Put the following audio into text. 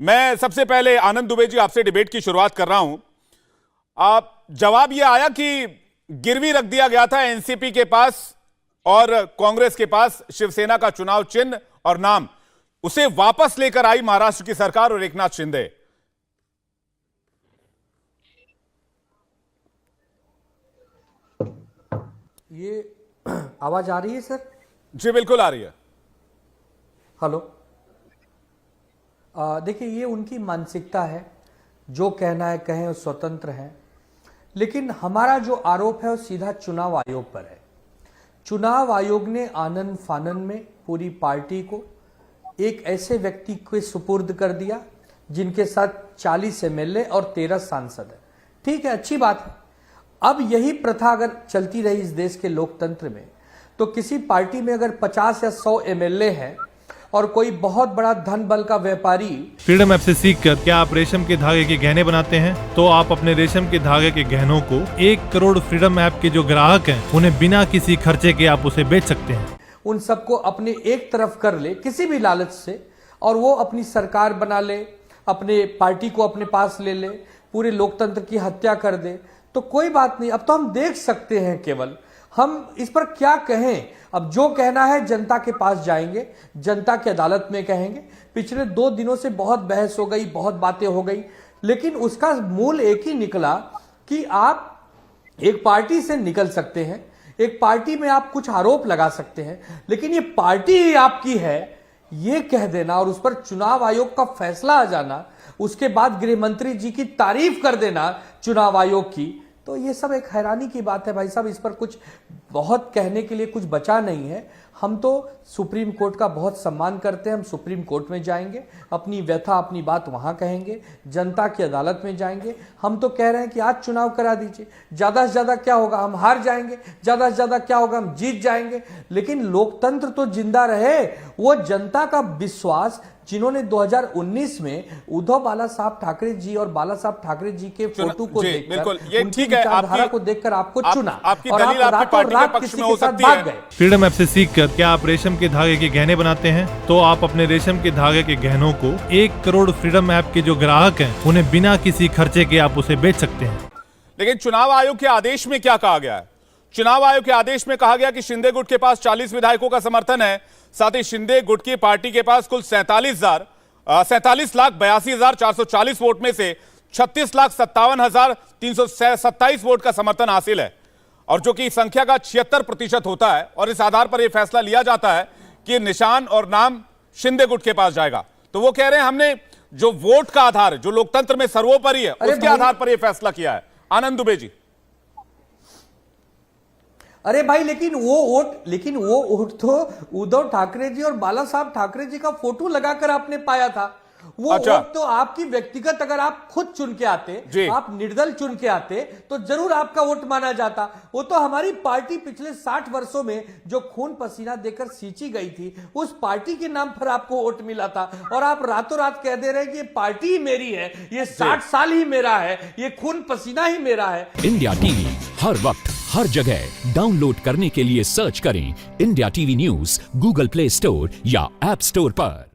मैं सबसे पहले आनंद दुबे जी आपसे डिबेट की शुरुआत कर रहा हूं। आप जवाब यह आया कि गिरवी रख दिया गया था एनसीपी के पास और कांग्रेस के पास शिवसेना का चुनाव चिन्ह और नाम, उसे वापस लेकर आई महाराष्ट्र की सरकार और एकनाथ शिंदे। ये आवाज आ रही है सर? जी बिल्कुल आ रही है। हेलो। देखिए, ये उनकी मानसिकता है, जो कहना है कहें, स्वतंत्र हैं। लेकिन हमारा जो आरोप है वो सीधा चुनाव आयोग पर है। चुनाव आयोग ने आनन फानन में पूरी पार्टी को एक ऐसे व्यक्ति के सुपुर्द कर दिया जिनके साथ 40 एमएलए और 13 सांसद है। ठीक है, अच्छी बात है। अब यही प्रथा अगर चलती रही इस देश के लोकतंत्र में, तो किसी पार्टी में अगर 50 या 100 एमएलए है और कोई बहुत बड़ा धन बल का व्यापारी फ्रीडम ऐप से सीखकर क्या आप रेशम के धागे के गहने बनाते हैं? तो आप अपने रेशम के धागे के गहनों को 1 करोड़ फ्रीडम ऐप के जो ग्राहक हैं उन्हें बिना किसी खर्चे के आप उसे बेच सकते हैं। उन सबको अपने एक तरफ कर ले किसी भी लालच से, और वो अपनी सरकार बना ले, अपने पार्टी को अपने पास ले ले, पूरे लोकतंत्र की हत्या कर दे, तो कोई बात नहीं। अब तो हम देख सकते हैं, केवल हम इस पर क्या कहें। अब जो कहना है जनता के पास जाएंगे, जनता की अदालत में कहेंगे। पिछले 2 दिनों से बहुत बहस हो गई, बहुत बातें हो गई, लेकिन उसका मूल एक ही निकला कि आप एक पार्टी से निकल सकते हैं, एक पार्टी में आप कुछ आरोप लगा सकते हैं, लेकिन ये पार्टी ही आपकी है ये कह देना और उस पर चुनाव आयोग का फैसला आ जाना, उसके बाद गृह मंत्री जी की तारीफ कर देना चुनाव आयोग की, तो ये सब एक हैरानी की बात है भाई साहब। इस पर कुछ बहुत कहने के लिए कुछ बचा नहीं है। हम तो सुप्रीम कोर्ट का बहुत सम्मान करते हैं, हम सुप्रीम कोर्ट में जाएंगे, अपनी व्यथा अपनी बात वहां कहेंगे, जनता की अदालत में जाएंगे। हम तो कह रहे हैं कि आज चुनाव करा दीजिए, ज्यादा से ज्यादा क्या होगा, हम हार जाएंगे, ज्यादा से ज्यादा क्या होगा, हम जीत जाएंगे, लेकिन लोकतंत्र तो जिंदा रहे। वो जनता का विश्वास जिन्होंने 2019 में उद्धव बाला साहब ठाकरे जी और बाला साहब ठाकरे जी के फोटो को देखकर, उनकी विचारधारा को देखकर आपको चुना, और आप रातों रात किसी के साथ भाग गए। फ्रीडम ऐप से सीखकर क्या आप रेशम के धागे के गहने बनाते हैं? तो आप अपने रेशम के धागे के गहनों को 1 करोड़ फ्रीडम ऐप के जो ग्राहक हैं उन्हें बिना किसी खर्चे के आप उसे बेच सकते हैं। लेकिन चुनाव आयोग के आदेश में क्या कहा गया है? चुनाव आयोग के आदेश में कहा गया कि शिंदे गुट के पास 40 विधायकों का समर्थन है। साथ ही शिंदे गुट की पार्टी के पास कुल 47,82,440 वोट में से 36,57,327 वोट का समर्थन हासिल है, और जो कि संख्या का 76% होता है। और इस आधार पर यह फैसला लिया जाता है कि निशान और नाम शिंदे गुट के पास जाएगा। तो वो कह रहे हैं हमने जो वोट का आधार, जो लोकतंत्र में सर्वोपरि है, उसके आधार पर यह फैसला किया है। आनंद दुबे जी। अरे भाई, लेकिन वो वोट तो उद्धव ठाकरे जी और बाला साहब ठाकरे जी का फोटो लगाकर आपने पाया था। वो वोट तो आपकी व्यक्तिगत, अगर आप खुद चुन के आते, आप निर्दल चुन के आते, तो जरूर आपका वोट माना जाता। वो तो हमारी पार्टी पिछले 60 वर्षों में जो खून पसीना देकर सींची गई थी, उस पार्टी के नाम पर आपको वोट मिला था, और आप रातों रात कह दे रहे हैं कि ये पार्टी ही मेरी है, ये 60 साल ही मेरा है, ये खून पसीना ही मेरा है। इंडिया टीवी हर वक्त हर जगह डाउनलोड करने के लिए सर्च करें India TV news Google play store या ऐप स्टोर पर।